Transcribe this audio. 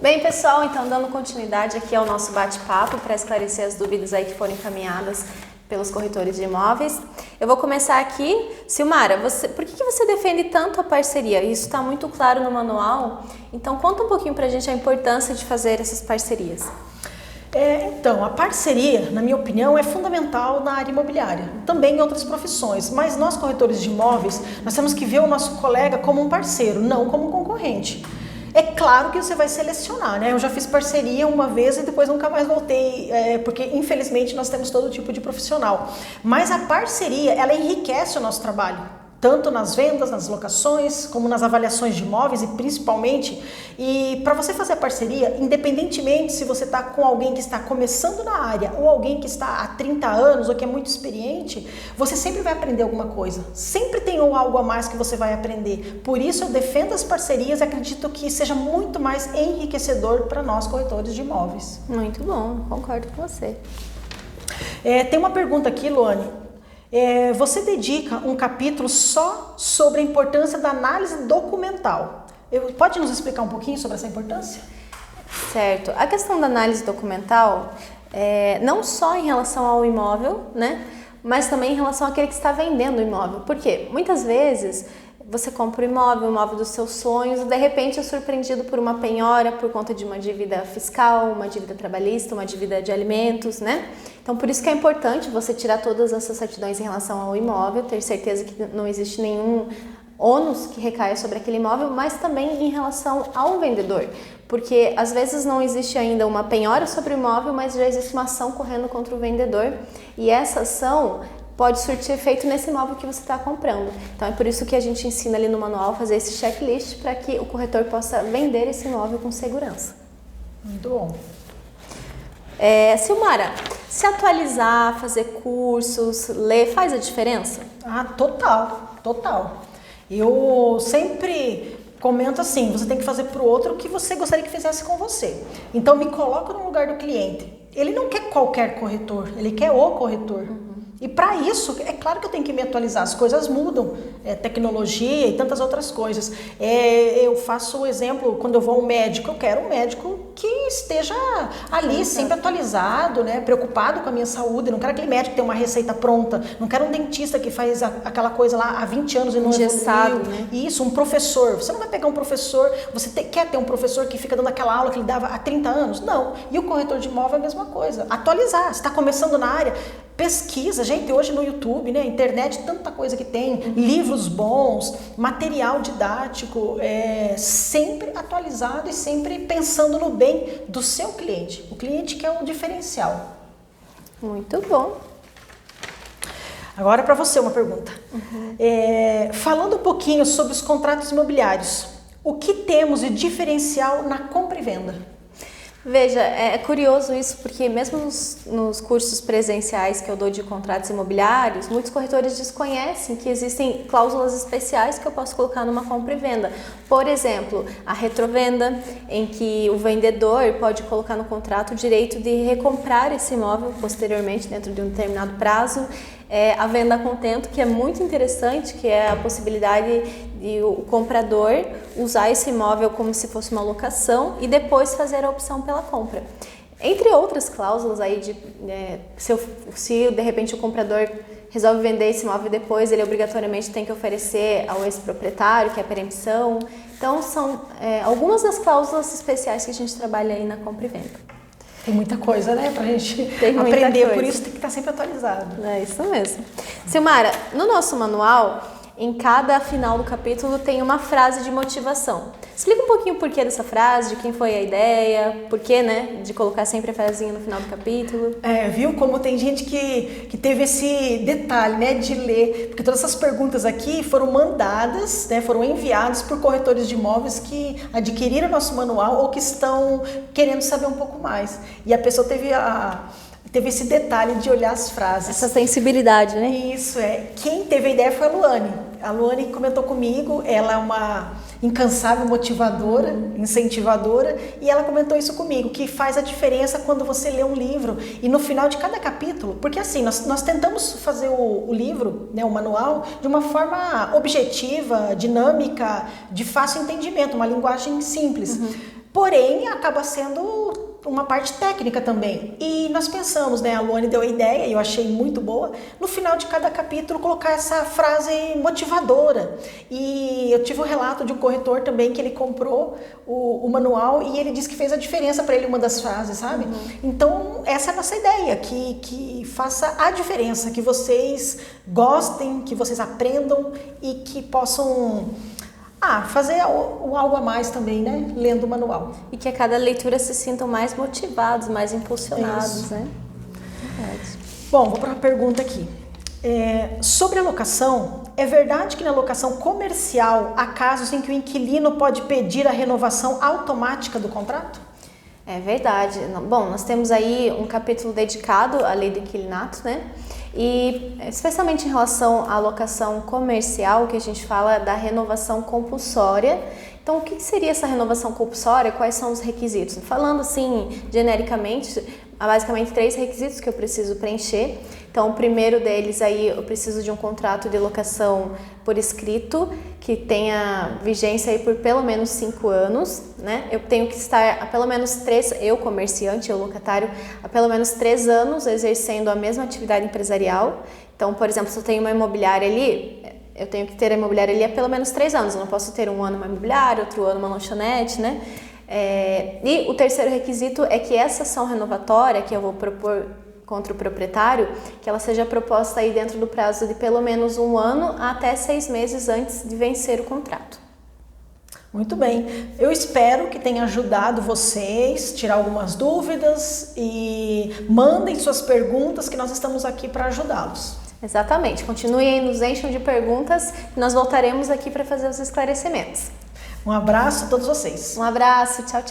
Bem, pessoal, então dando continuidade aqui ao nosso bate-papo para esclarecer as dúvidas aí que foram encaminhadas pelos corretores de imóveis. Eu vou começar aqui. Silmara, por que você defende tanto a parceria? Isso está muito claro no manual, então conta um pouquinho para a gente a importância de fazer essas parcerias. Então, a parceria, na minha opinião, é fundamental na área imobiliária, também em outras profissões, mas nós corretores de imóveis, nós temos que ver o nosso colega como um parceiro, não como um concorrente. É claro que você vai selecionar, né? Eu já fiz parceria uma vez e depois nunca mais voltei, porque infelizmente nós temos todo tipo de profissional. Mas a parceria, ela enriquece o nosso trabalho, tanto nas vendas, nas locações, como nas avaliações de imóveis e principalmente. E para você fazer a parceria, independentemente se você está com alguém que está começando na área ou alguém que está há 30 anos ou que é muito experiente, você sempre vai aprender alguma coisa. Sempre tem algo a mais que você vai aprender. Por isso eu defendo as parcerias e acredito que seja muito mais enriquecedor para nós corretores de imóveis. Muito bom, concordo com você. Tem uma pergunta aqui, Luane. Você dedica um capítulo só sobre a importância da análise documental. Pode nos explicar um pouquinho sobre essa importância? Certo. A questão da análise documental, não só em relação ao imóvel, né, mas também em relação àquele que está vendendo o imóvel. Por quê? Muitas vezes você compra o imóvel dos seus sonhos e de repente é surpreendido por uma penhora por conta de uma dívida fiscal, uma dívida trabalhista, uma dívida de alimentos, né? Então, por isso que é importante você tirar todas essas certidões em relação ao imóvel, ter certeza que não existe nenhum ônus que recaia sobre aquele imóvel, mas também em relação ao vendedor, porque às vezes não existe ainda uma penhora sobre o imóvel, mas já existe uma ação correndo contra o vendedor e essa ação pode surtir efeito nesse imóvel que você está comprando. Então é por isso que a gente ensina ali no manual a fazer esse checklist para que o corretor possa vender esse imóvel com segurança. Muito bom. Silmara, se atualizar, fazer cursos, ler, faz a diferença? Total. Eu sempre comento assim, você tem que fazer para o outro o que você gostaria que fizesse com você. Então me coloco no lugar do cliente. Ele não quer qualquer corretor, ele quer o corretor. E para isso, é claro que eu tenho que me atualizar, as coisas mudam, tecnologia e tantas outras coisas. Eu faço o exemplo, quando eu vou ao médico, eu quero um médico que esteja ali sempre atualizado, né, preocupado com a minha saúde. Não quero aquele médico que tem uma receita pronta, não quero um dentista que faz aquela coisa lá há 20 anos e não evoluiu. Né? Isso, um professor. Você não vai pegar um professor, quer ter um professor que fica dando aquela aula que ele dava há 30 anos? Não. E o corretor de imóvel é a mesma coisa. Atualizar, você está começando na área, pesquisa, gente, hoje no YouTube, né, internet, tanta coisa que tem, livros bons, material didático, sempre atualizado e sempre pensando no bem do seu cliente. O cliente que é o diferencial. Muito bom. Agora para você uma pergunta. Falando um pouquinho sobre os contratos imobiliários, o que temos de diferencial na compra e venda? Veja, é curioso isso porque mesmo nos cursos presenciais que eu dou de contratos imobiliários, muitos corretores desconhecem que existem cláusulas especiais que eu posso colocar numa compra e venda. Por exemplo, a retrovenda, em que o vendedor pode colocar no contrato o direito de recomprar esse imóvel posteriormente dentro de um determinado prazo. A venda a contento, que é muito interessante, que é a possibilidade de o comprador usar esse imóvel como se fosse uma locação e depois fazer a opção pela compra. Entre outras cláusulas aí se de repente o comprador resolve vender esse imóvel depois, ele obrigatoriamente tem que oferecer ao ex-proprietário, que é a permissão. Então são algumas das cláusulas especiais que a gente trabalha aí na compra e venda. Tem muita coisa, né, pra gente aprender, por isso tem que estar sempre atualizado. É isso mesmo. Silmara, no nosso manual, em cada final do capítulo tem uma frase de motivação. Explica um pouquinho o porquê dessa frase, de quem foi a ideia, porquê, né, de colocar sempre a frasinha no final do capítulo. Viu como tem gente que teve esse detalhe, né, de ler, porque todas essas perguntas aqui foram mandadas, né, foram enviadas por corretores de imóveis que adquiriram nosso manual ou que estão querendo saber um pouco mais. E a pessoa teve esse detalhe de olhar as frases. Essa sensibilidade, né? Isso, Quem teve a ideia foi a Luane. A Luane comentou comigo, ela é uma incansável motivadora, incentivadora, e ela comentou isso comigo, que faz a diferença quando você lê um livro e no final de cada capítulo, porque assim, nós tentamos fazer o livro, né, o manual, de uma forma objetiva, dinâmica, de fácil entendimento, uma linguagem simples. Porém, acaba sendo uma parte técnica também. E nós pensamos, né, a Luane deu a ideia, e eu achei muito boa, no final de cada capítulo colocar essa frase motivadora. E eu tive um relato de um corretor também que ele comprou o manual e ele disse que fez a diferença para ele uma das frases, sabe? Então, essa é a nossa ideia, que faça a diferença, que vocês gostem, que vocês aprendam e que possam fazer algo a mais também, né? Lendo o manual. E que a cada leitura se sintam mais motivados, mais impulsionados, né? Verdade. Bom, vou para uma pergunta aqui. Sobre a locação, é verdade que na locação comercial há casos em que o inquilino pode pedir a renovação automática do contrato? É verdade. Bom, nós temos aí um capítulo dedicado à lei do inquilinato, né? E especialmente em relação à locação comercial, que a gente fala da renovação compulsória. Então, o que seria essa renovação compulsória? Quais são os requisitos? Falando assim, genericamente, há basicamente 3 requisitos que eu preciso preencher. Então, o primeiro deles aí, eu preciso de um contrato de locação por escrito, que tenha vigência aí por pelo menos 5 anos, né? Eu tenho que estar há pelo menos 3, eu comerciante, eu locatário, há pelo menos 3 anos exercendo a mesma atividade empresarial. Então, por exemplo, se eu tenho uma imobiliária ali, eu tenho que ter a imobiliária ali há pelo menos 3 anos. Eu não posso ter um ano uma imobiliária, outro ano uma lanchonete, né? E o terceiro requisito é que essa ação renovatória que eu vou propor contra o proprietário, que ela seja proposta aí dentro do prazo de pelo menos 1 ano até 6 meses antes de vencer o contrato. Muito bem. Eu espero que tenha ajudado vocês, tirar algumas dúvidas e mandem suas perguntas que nós estamos aqui para ajudá-los. Exatamente. Continuem, nos encham de perguntas e nós voltaremos aqui para fazer os esclarecimentos. Um abraço a todos vocês. Um abraço, tchau, tchau.